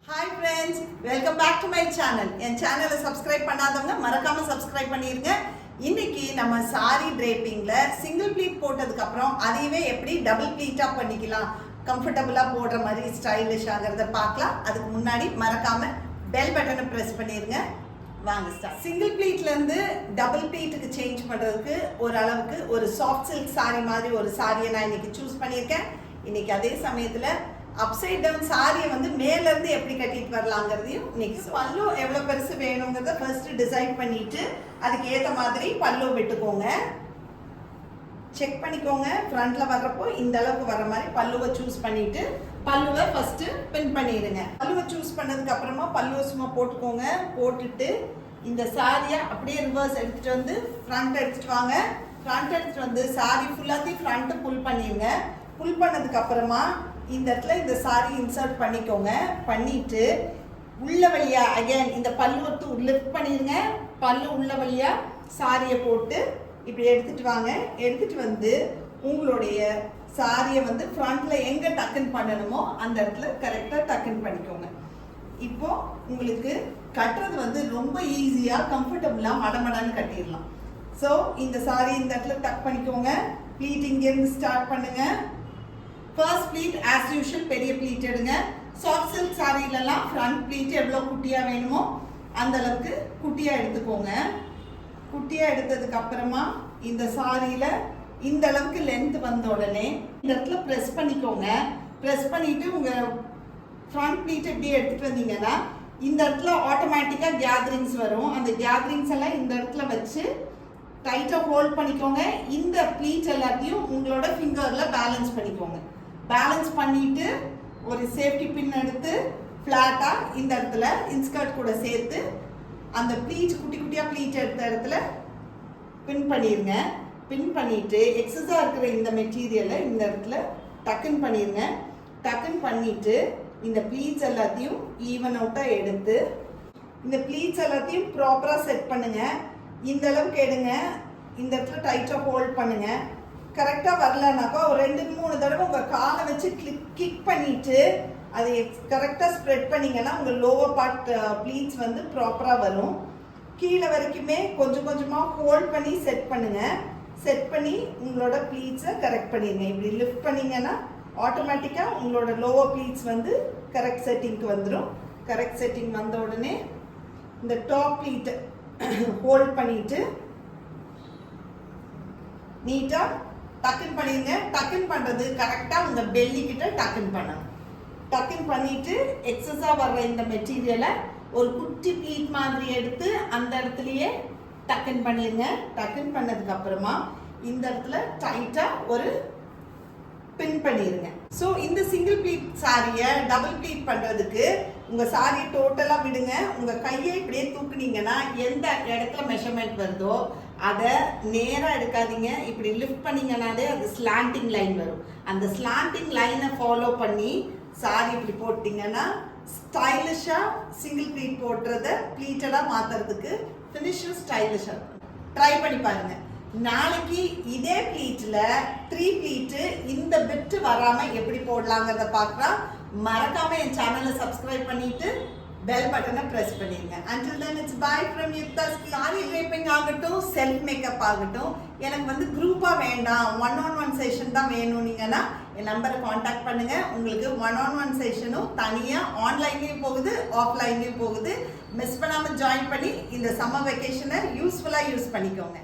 Hi friends, welcome back to my channel. என் சேனலை subscribe பண்ணாதவங்க மறக்காம சப்ஸ்கிரைப் பண்ணிருங்க. இன்னைக்கு நம்ம சாரி டிரேப்பிங்ல சிங்கிள் ப்ளீட் போட்டதுக்கு அப்புறம் அதையே எப்படி டபுள் ப்ளீட்டா பண்ணிக்கலாம், கம்ஃபர்ட்டபிளா போடுற மாதிரி ஸ்டைலிஷ் ஆகிறத பார்க்கலாம். அதுக்கு முன்னாடி மறக்காம பெல் பட்டனை பிரஸ் பண்ணிருங்க. வாங்க ஸ்டார்ட். சிங்கிள் ப்ளீட்ல இருந்து டபுள் ப்ளீட்டுக்கு சேஞ்ச் பண்றதுக்கு ஒரு அளவுக்கு ஒரு சாஃப்ட் சில்க் சாரி மாதிரி ஒரு சாரியை நான் இன்னைக்கு சூஸ் பண்ணியிருக்கேன். இன்னைக்கு அதே சமயத்துல அப்சைட் டவுன் சாரியை வந்து மேல இருந்து எப்படி கட்டிட்டு வரலாங்கிறதையும் இன்னைக்கு பல்லு எவ்வளவு பெருசு வேணுங்கிறத ஃபர்ஸ்ட் டிசைட் பண்ணிட்டு அதுக்கு ஏத்த மாதிரி பல்லு விட்டுக்கோங்க. செக் பண்ணிக்கோங்க. ஃப்ரண்ட்ல வர்றப்போ இந்த அளவுக்கு வர மாதிரி பல்லுவை சூஸ் பண்ணிட்டு பல்லுவை ஃபர்ஸ்ட் பின் பண்ணிடுங்க. பல்லுவை சூஸ் பண்ணதுக்கு அப்புறமா பல்லுவை சும்மா போட்டுக்கோங்க. போட்டுட்டு இந்த சாரியை அப்படியே ரிவர்ஸ் எடுத்துட்டு வந்து ஃப்ரண்ட் எடுத்துட்டு வாங்க. ஃப்ரண்ட் எடுத்துட்டு வந்து சாரி ஃபுல்லாத்தையும் ஃப்ரண்ட் புல் பண்ணிடுங்க. புல் பண்ணதுக்கு அப்புறமா இந்த இடத்துல இந்த சாரி இன்சர்ட் பண்ணிக்கோங்க. பண்ணிட்டு உள்ள வழியா அகைன் இந்த பல்லுவத்து லிஃப்ட் பண்ணிருங்க. பல்லு உள்ள வழியா சாரியை போட்டு இப்படி எடுத்துட்டு வாங்க. எடுத்துட்டு வந்து உங்களுடைய சாரியை வந்து ஃப்ரண்ட்ல எங்க டக்கன் பண்ணணுமோ அந்த இடத்துல கரெக்டா டக்கன் பண்ணிக்கோங்க. இப்போ உங்களுக்கு கட்டுறது வந்து ரொம்ப ஈஸியா கம்ஃபர்டபுளா மடமடன்னு கட்டிடலாம். ஸோ இந்த சாரி இந்த இடத்துல டக் பண்ணிக்கோங்க. ப்ளீட் இங்கிருந்து ஸ்டார்ட் பண்ணுங்க. ஃபர்ஸ்ட் ப்ளீட் ஆஸ் யூஷுவல் பெரிய ப்ளீட் எடுங்க. சாஃப்ட் சில்க் சாரிலெல்லாம் ஃப்ரண்ட் ப்ளீட் எவ்வளோ குட்டியாக வேணுமோ அந்த அளவுக்கு குட்டியாக எடுத்துக்கோங்க. குட்டியாக எடுத்ததுக்கு அப்புறமா இந்த சாரியில் இந்த அளவுக்கு லென்த் வந்த உடனே இந்த இடத்துல ப்ரெஸ் பண்ணிக்கோங்க. ப்ரெஸ் பண்ணிட்டு உங்கள் ஃப்ரண்ட் ப்ளீட் இப்படி எடுத்துகிட்டு வந்தீங்கன்னா இந்த இடத்துல ஆட்டோமேட்டிக்காக கேதரிங்ஸ் வரும். அந்த கேதரிங்ஸ் எல்லாம் இந்த இடத்துல வச்சு டைட்டாக ஹோல்ட் பண்ணிக்கோங்க. இந்த ப்ளீட் எல்லாத்தையும் உங்களோட ஃபிங்கரில் பேலன்ஸ் பண்ணிக்கோங்க. பேலன்ஸ் பண்ணிட்டு ஒரு சேஃப்டி பின் எடுத்து ஃப்ளாட்டாக இந்த இடத்துல இன்ஸ்கர்ட் கூட சேர்த்து அந்த ப்ளீட் குட்டி குட்டியாக ப்ளீட் எடுத்த இடத்துல பின் பண்ணிடுங்க. பின் பண்ணிட்டு எக்ஸஸாக இருக்கிற இந்த மெட்டீரியலை இந்த இடத்துல டக்கன் பண்ணிடுங்க. டக்கன் பண்ணிட்டு இந்த ப்ளீட்ஸ் எல்லாத்தையும் ஈவன் அவுட்டாக எடுத்து இந்த ப்ளீட்ஸ் எல்லாத்தையும் ப்ராப்பராக செட் பண்ணுங்க. இந்த அளவுக்கு எடுங்க. இந்த இடத்துல டைட்டாக ஹோல்ட் பண்ணுங்க. கரெக்டாக வரலனாக்கா ஒரு 2-3 தடவை உங்கள் காலை வச்சு கிக் பண்ணிட்டு அதை கரெக்டாக ஸ்ப்ரெட் பண்ணிங்கன்னா உங்கள் லோவர் பார்ட் ப்ளீட்ஸ் வந்து ப்ராப்பராக வரும். கீழே வரைக்குமே கொஞ்சம் கொஞ்சமாக ஹோல்ட் பண்ணி செட் பண்ணுங்க. செட் பண்ணி உங்களோட ப்ளீட்ஸை கரெக்ட் பண்ணிடுங்க. இப்படி லிஃப்ட் பண்ணிங்கன்னா ஆட்டோமேட்டிக்காக உங்களோட லோவர் ப்ளீட்ஸ் வந்து கரெக்ட் செட்டிங்க்கு வந்துடும். கரெக்ட் செட்டிங் வந்த உடனே இந்த டாப் ப்ளீட்டை ஹோல்ட் பண்ணிட்டு நீட்டா டக்கன் பண்ணிடுங்க. டக்கன் பண்றது கரெக்டா உங்க பெல்லி கிட்ட டக்கன் பண்ணணும். டக்கன் பண்ணிட்டு எக்ஸஸா வர்ற இந்த மெட்டீரியலை ஒரு குட்டி ப்ளீட் மாதிரி எடுத்து அந்த இடத்துலயே டக்கன் பண்ணிடுங்க. டக்கன் பண்ணதுக்கு அப்புறமா இந்த இடத்துல டைட்டா ஒரு பின் பண்ணிடுங்க. ஸோ இந்த சிங்கிள் ப்ளீட் சாரியை டபுள் ப்ளீட் பண்ணுறதுக்கு உங்கள் சாரியை டோட்டலாக விடுங்க. உங்கள் கையை இப்படியே தூக்குனீங்கன்னா எந்த இடத்துல மெஷர்மெண்ட் வருதோ அதை நேராக எடுக்காதீங்க. இப்படி லிஃப்ட் பண்ணீங்கன்னாலே அது ஸ்லாண்டிங் லைன் வரும். அந்த ஸ்லாண்டிங் லைனை ஃபாலோ பண்ணி சாரி இப்படி போட்டிங்கன்னா ஸ்டைலிஷாக சிங்கிள் ப்ளீட் போடுறத ப்ளீட்டடாக மாற்றுறதுக்கு ஃபினிஷும் ஸ்டைலிஷாக இருக்கும். ட்ரை பண்ணி பாருங்கள். நாளைக்கு இதே ப்ளீட்ல 3 ப்ளீட் இந்த பிட் வராம எப்படி போடலாங்கிறத பார்க்கலாம். மறக்காம என் சேனலை சப்ஸ்கிரைப் பண்ணிட்டு பெல் பட்டனை பிரஸ் பண்ணிருங்க. until then it's bye from Yuktha. Sorry draping ஆகட்டும், செல்ஃப் மேக்கப் ஆகட்டும், எனக்கு வந்து குரூப்பா வேண்டாம், 1-on-1 செஷன் தான் வேணும்னீங்கன்னா என் நம்பரை காண்டாக்ட் பண்ணுங்க. உங்களுக்கு 1-on-1 செஷனும் தனியா ஆன்லைன்லயும் போகுது, ஆஃப்லைன்லயும் போகுது. மிஸ் பண்ணாம ஜாயின் பண்ணி இந்த சம்மர் வெக்கேஷனை யூஸ்ஃபுல்லா யூஸ் பண்ணிக்கோங்க.